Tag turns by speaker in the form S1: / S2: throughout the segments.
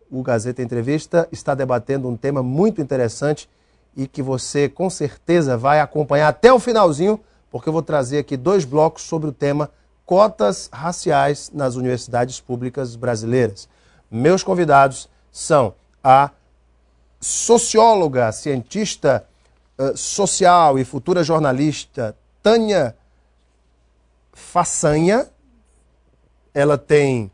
S1: O Gazeta Entrevista está debatendo um tema muito interessante e que você com certeza vai acompanhar até o finalzinho, porque eu vou trazer aqui 2 blocos sobre o tema cotas raciais nas universidades públicas brasileiras. Meus convidados são a socióloga, cientista social e futura jornalista Tânia Façanha. Ela tem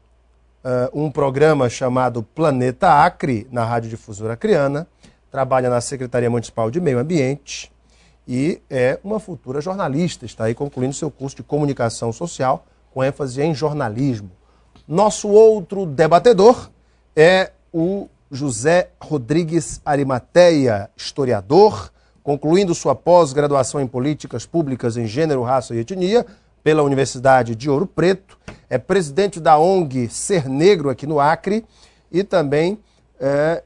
S1: um programa chamado Planeta Acre, na Rádio Difusora Acreana, trabalha na Secretaria Municipal de Meio Ambiente e é uma futura jornalista, está aí concluindo seu curso de Comunicação Social com ênfase em jornalismo. Nosso outro debatedor é o José Rodrigues Arimateia, historiador, concluindo sua pós-graduação em Políticas Públicas em Gênero, Raça e Etnia pela Universidade de Ouro Preto, é presidente da ONG Ser Negro aqui no Acre e também é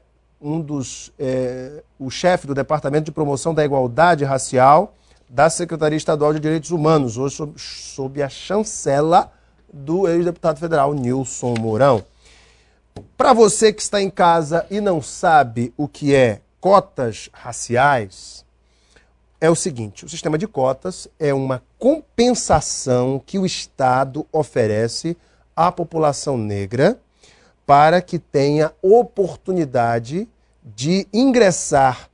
S1: o chefe do Departamento de Promoção da Igualdade Racial da Secretaria Estadual de Direitos Humanos, hoje sob a chancela do ex-deputado federal Nilson Mourão. Para você que está em casa e não sabe o que é cotas raciais, é o seguinte: o sistema de cotas é uma compensação que o Estado oferece à população negra para que tenha oportunidade de ingressar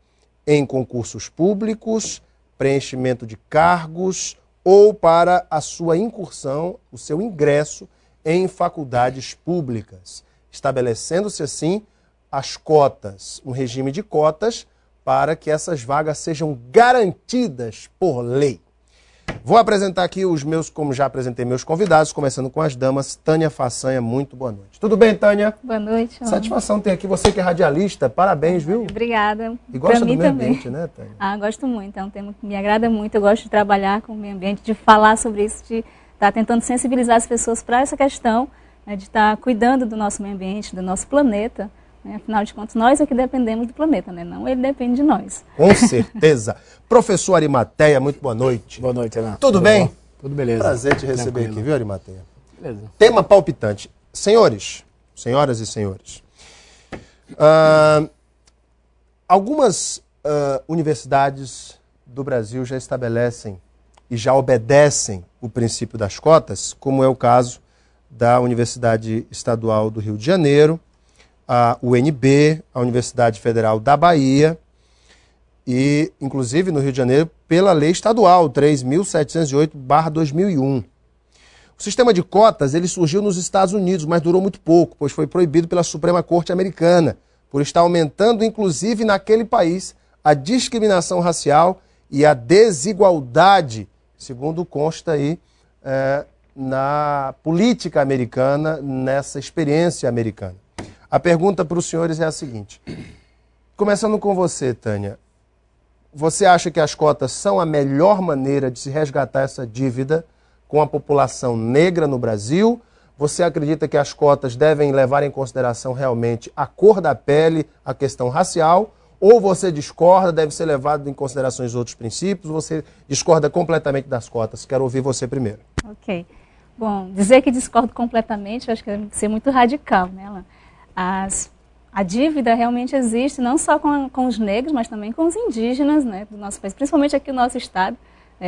S1: em concursos públicos, preenchimento de cargos ou para a sua incursão, o seu ingresso em faculdades públicas, estabelecendo-se assim as cotas, um regime de cotas para que essas vagas sejam garantidas por lei. Vou apresentar aqui como já apresentei meus convidados, começando com as damas. Tânia Façanha, muito boa noite. Tudo bem, Tânia?
S2: Boa noite.
S1: Satisfação ter aqui você que é radialista, parabéns, viu?
S2: Obrigada.
S1: E gosta do meio ambiente, né, Tânia?
S2: Gosto muito, é um tema que me agrada muito, eu gosto de trabalhar com o meio ambiente, de falar sobre isso, de estar tentando sensibilizar as pessoas para essa questão, né, de estar cuidando do nosso meio ambiente, do nosso planeta. Afinal de contas, nós é que dependemos do planeta, né? Não ele depende de nós.
S1: Com certeza. Professor Arimateia, muito boa noite.
S3: Boa noite, Renato.
S1: Tudo bem?
S3: Bom? Tudo beleza.
S1: Prazer te receber
S3: Tranquilo.
S1: aqui, viu, Arimateia?
S3: Beleza.
S1: Tema palpitante. Senhores, senhoras e senhores, algumas universidades do Brasil já estabelecem e já obedecem o princípio das cotas, como é o caso da Universidade Estadual do Rio de Janeiro, a UNB, a Universidade Federal da Bahia e, inclusive, no Rio de Janeiro, pela lei estadual 3.708/2001. O sistema de cotas ele surgiu nos Estados Unidos, mas durou muito pouco, pois foi proibido pela Suprema Corte Americana, por estar aumentando, inclusive, naquele país, a discriminação racial e a desigualdade, segundo consta aí na política americana, nessa experiência americana. A pergunta para os senhores é a seguinte, começando com você, Tânia, você acha que as cotas são a melhor maneira de se resgatar essa dívida com a população negra no Brasil? Você acredita que as cotas devem levar em consideração realmente a cor da pele, a questão racial? Ou você discorda, deve ser levado em consideração os outros princípios? Você discorda completamente das cotas? Quero ouvir você primeiro.
S2: Ok. Bom, dizer que discordo completamente, eu acho que deve ser muito radical, né, Alan? A dívida realmente existe, não só com os negros, mas também com os indígenas, né, do nosso país, principalmente aqui no nosso estado,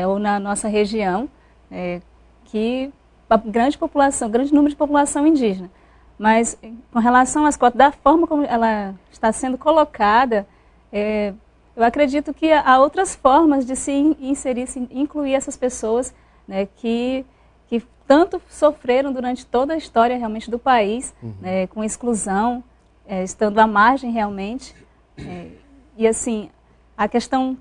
S2: ou na nossa região, que a grande número de população indígena. Mas com relação às cotas, da forma como ela está sendo colocada, eu acredito que há outras formas de se inserir, se incluir essas pessoas, né, que tanto sofreram durante toda a história realmente do país, com exclusão, estando à margem realmente. E assim, a questão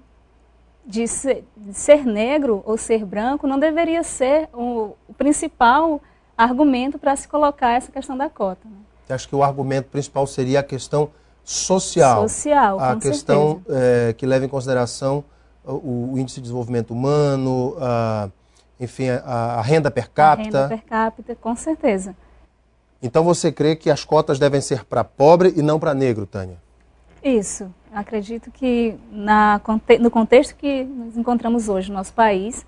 S2: de ser negro ou ser branco não deveria ser o principal argumento para se colocar essa questão da cota. Né?
S1: Eu acho que o argumento principal seria a questão social.
S2: Social,
S1: a
S2: com
S1: questão
S2: certeza.
S1: que leva em consideração o índice de desenvolvimento humano, enfim, a renda per capita.
S2: A renda per capita, com certeza.
S1: Então você crê que as cotas devem ser para pobre e não para negro, Tânia?
S2: Isso. Acredito que no contexto que nos encontramos hoje no nosso país,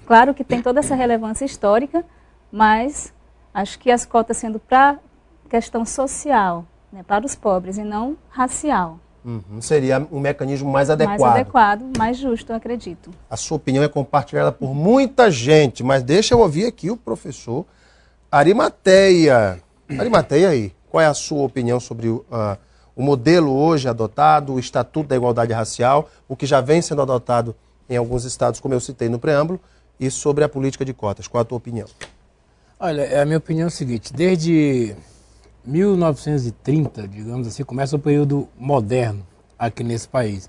S2: claro que tem toda essa relevância histórica, mas Acho que as cotas sendo para questão social, né, para os pobres, e não racial.
S1: Seria um mecanismo mais adequado.
S2: Mais adequado, mais justo, eu acredito.
S1: A sua opinião é compartilhada por muita gente, mas deixa eu ouvir aqui o professor Arimateia. Arimateia aí, qual é a sua opinião sobre o modelo hoje adotado, o Estatuto da Igualdade Racial, o que já vem sendo adotado em alguns estados, como eu citei no preâmbulo, e sobre a política de cotas? Qual a tua opinião?
S3: Olha, a minha opinião é o seguinte, desde 1930, digamos assim, começa o período moderno aqui nesse país.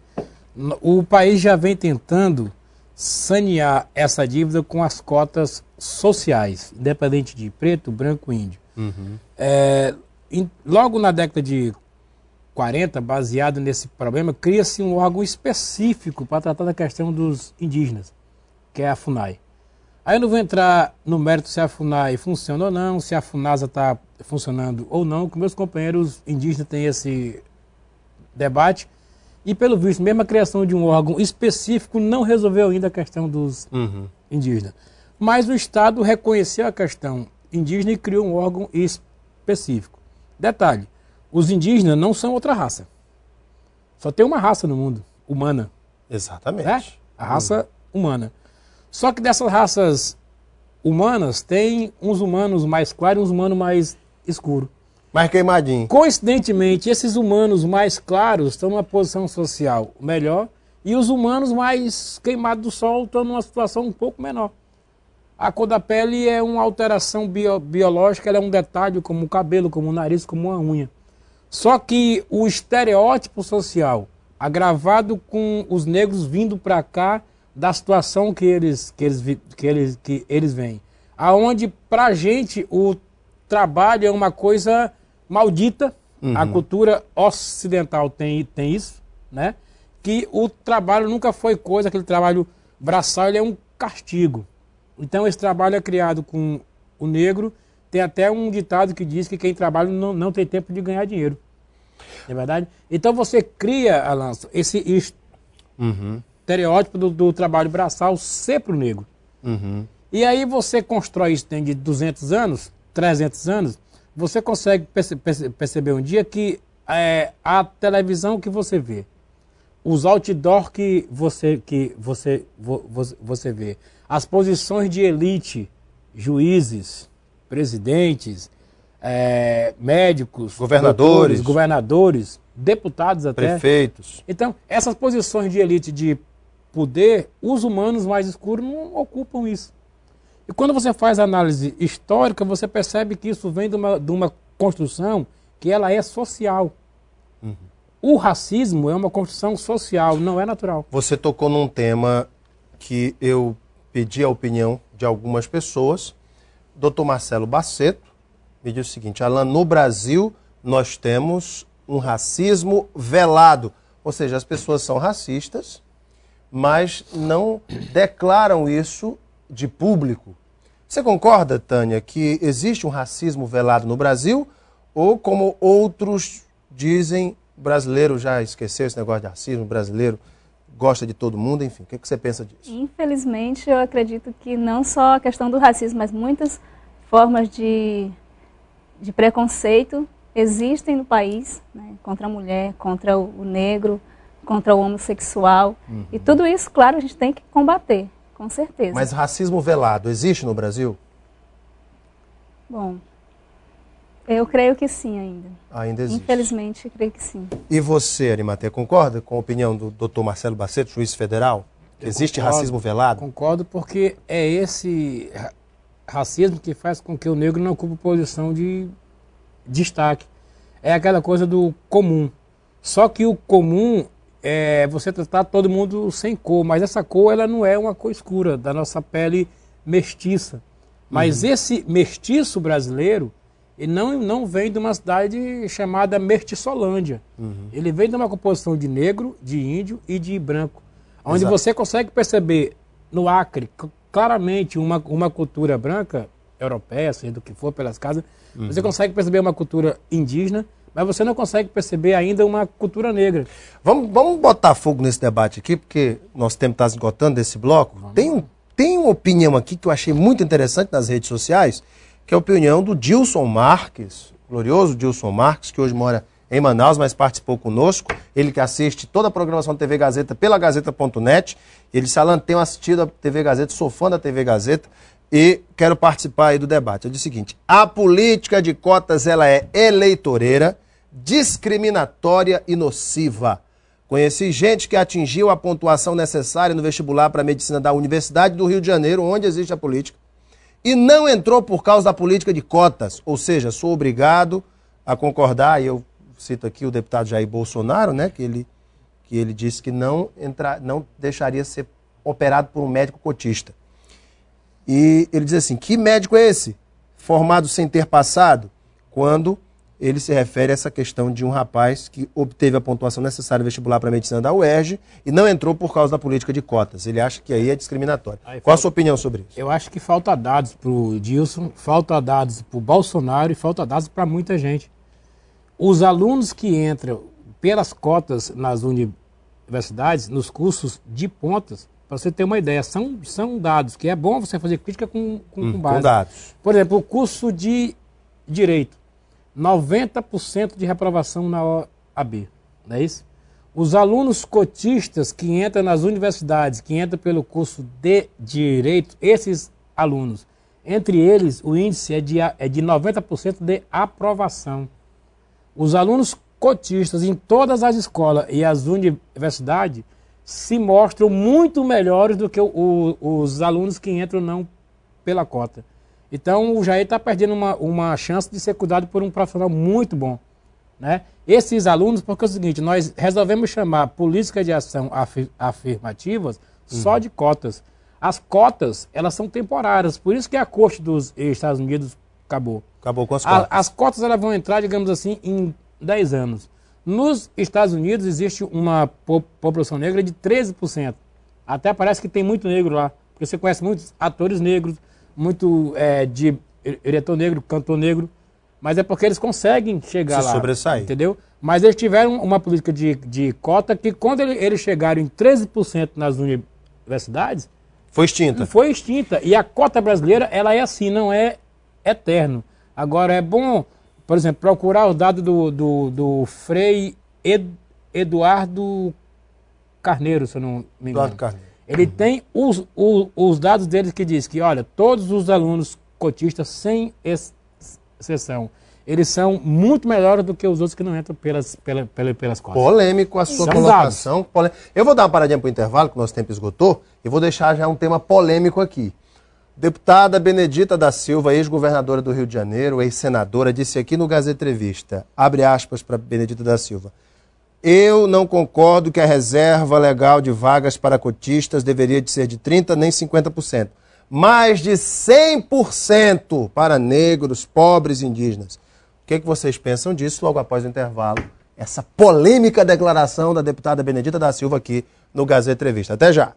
S3: O país já vem tentando sanear essa dívida com as cotas sociais, independente de preto, branco, índio. Logo na década de 40, baseado nesse problema, cria-se um órgão específico para tratar da questão dos indígenas, que é a FUNAI. Aí eu não vou entrar no mérito se a FUNAI funciona ou não, se a FUNASA está funcionando ou não, que meus companheiros indígenas têm esse debate. E, pelo visto, mesmo a criação de um órgão específico não resolveu ainda a questão dos indígenas. Mas o Estado reconheceu a questão indígena e criou um órgão específico. Detalhe, os indígenas não são outra raça. Só tem uma raça no mundo, humana.
S1: Exatamente.
S3: Né? A raça humana. Só que dessas raças humanas, tem uns humanos mais claros e uns humanos mais escuros.
S1: Mais queimadinho.
S3: Coincidentemente, esses humanos mais claros estão numa posição social melhor e os humanos mais queimados do sol estão numa situação um pouco menor. A cor da pele é uma alteração biológica, ela é um detalhe como o cabelo, como o nariz, como uma unha. Só que o estereótipo social, agravado com os negros vindo para cá da situação que eles vêm, aonde pra gente o trabalho é uma coisa maldita, a cultura ocidental tem isso, né? Que o trabalho nunca foi coisa, aquele trabalho braçal, ele é um castigo. Então esse trabalho é criado com o negro, tem até um ditado que diz que quem trabalha não tem tempo de ganhar dinheiro. Não é verdade? Então você cria, Alanço, esse estereótipo do trabalho braçal ser pro negro. E aí você constrói isso dentro de 200 anos, 300 anos, você consegue perceber um dia que a televisão que você vê, os outdoor que você vê, as posições de elite, juízes, presidentes, médicos,
S1: governadores,
S3: deputados até.
S1: Prefeitos.
S3: Então, essas posições de elite de poder, os humanos mais escuros não ocupam isso. E quando você faz a análise histórica, você percebe que isso vem de uma construção que ela é social. O racismo é uma construção social, não é natural.
S1: Você tocou num tema que eu pedi a opinião de algumas pessoas. Dr. Marcelo Baceto me disse o seguinte: Alan, no Brasil nós temos um racismo velado. Ou seja, as pessoas são racistas, mas não declaram isso de público. Você concorda, Tânia, que existe um racismo velado no Brasil? Ou, como outros dizem, o brasileiro já esqueceu esse negócio de racismo, o brasileiro gosta de todo mundo, enfim. O que você pensa disso?
S2: Infelizmente, eu acredito que não só a questão do racismo, mas muitas formas de preconceito existem no país, né, contra a mulher, contra o negro, contra o homossexual. E tudo isso, claro, a gente tem que combater, com certeza.
S1: Mas racismo velado existe no Brasil?
S2: Bom, eu creio que sim ainda.
S1: Ainda existe.
S2: Infelizmente, eu creio que sim.
S1: E você, Arimateia, concorda com a opinião do Dr. Marcelo Baceto, juiz federal? Existe racismo velado?
S3: Concordo, porque é esse racismo que faz com que o negro não ocupe posição de destaque. É aquela coisa do comum. Só que o comum é você tratar todo mundo sem cor, mas essa cor ela não é uma cor escura, da nossa pele mestiça. Mas esse mestiço brasileiro, ele não vem de uma cidade chamada Mestiçolândia. Ele vem de uma composição de negro, de índio e de branco. Onde você consegue perceber no Acre claramente uma cultura branca, europeia, seja do que for, pelas casas. Você consegue perceber uma cultura indígena, mas você não consegue perceber ainda uma cultura negra.
S1: Vamos botar fogo nesse debate aqui, porque nosso tempo está esgotando desse bloco. Tem uma opinião aqui que eu achei muito interessante nas redes sociais, que é a opinião do Dilson Marques, glorioso Dilson Marques, que hoje mora em Manaus, mas participou conosco. Ele que assiste toda a programação da TV Gazeta pela Gazeta.net. Ele disse: Alan, tenho assistido a TV Gazeta, sou fã da TV Gazeta e quero participar aí do debate. Eu disse o seguinte: a política de cotas ela é eleitoreira, discriminatória e nociva. Conheci gente que atingiu a pontuação necessária no vestibular para a medicina da Universidade do Rio de Janeiro, onde existe a política, e não entrou por causa da política de cotas. Ou seja, sou obrigado a concordar, e eu cito aqui o deputado Jair Bolsonaro, né, que ele disse que não deixaria ser operado por um médico cotista. E ele diz assim: que médico é esse? Formado sem ter passado? Quando ele se refere a essa questão de um rapaz que obteve a pontuação necessária no vestibular para a medicina da UERJ e não entrou por causa da política de cotas. Ele acha que aí é discriminatório. Qual a sua opinião sobre isso?
S3: Eu acho que falta dados para o Dilson, falta dados para o Bolsonaro e falta dados para muita gente. Os alunos que entram pelas cotas nas universidades, nos cursos de pontas, para você ter uma ideia, são dados, que é bom você fazer crítica com base.
S1: Com dados.
S3: Por exemplo, o curso de Direito, 90% de reprovação na OAB, não é isso? Os alunos cotistas que entram nas universidades, que entram pelo curso de Direito, esses alunos, entre eles o índice é de 90% de aprovação. Os alunos cotistas em todas as escolas e as universidades se mostram muito melhores do que os alunos que entram não pela cota. Então o Jair está perdendo uma chance de ser cuidado por um profissional muito bom, né? Esses alunos, porque é o seguinte, nós resolvemos chamar política de ação afirmativas só de cotas. As cotas, elas são temporárias, por isso que a Corte dos Estados Unidos acabou.
S1: Acabou com as cotas.
S3: As cotas elas vão entrar, digamos assim, em 10 anos. Nos Estados Unidos existe uma população negra de 13%. Até parece que tem muito negro lá, porque você conhece muitos atores negros, muito diretor negro, cantor negro, mas é porque eles conseguem chegar lá.
S1: Sobressair.
S3: Entendeu? Mas eles tiveram uma política de cota que quando eles chegaram em 13% nas universidades...
S1: Foi extinta.
S3: Foi extinta. E a cota brasileira, ela é assim, não é eterno. Agora é bom, por exemplo, procurar os dados do Frei Eduardo Carneiro, se eu não me engano.
S1: Eduardo Carneiro.
S3: Ele tem os dados deles que diz que, olha, todos os alunos cotistas, sem exceção, eles são muito melhores do que os outros que não entram pelas cotas.
S1: Polêmico a sua colocação. Eu vou dar uma paradinha para o intervalo, que o nosso tempo esgotou, e vou deixar já um tema polêmico aqui. Deputada Benedita da Silva, ex-governadora do Rio de Janeiro, ex-senadora, disse aqui no Gazeta Entrevista, abre aspas para Benedita da Silva: eu não concordo que a reserva legal de vagas para cotistas deveria de ser de 30% nem 50%. Mais de 100% para negros, pobres e indígenas. O que vocês pensam disso logo após o intervalo? Essa polêmica declaração da deputada Benedita da Silva aqui no Gazeta Entrevista. Até já!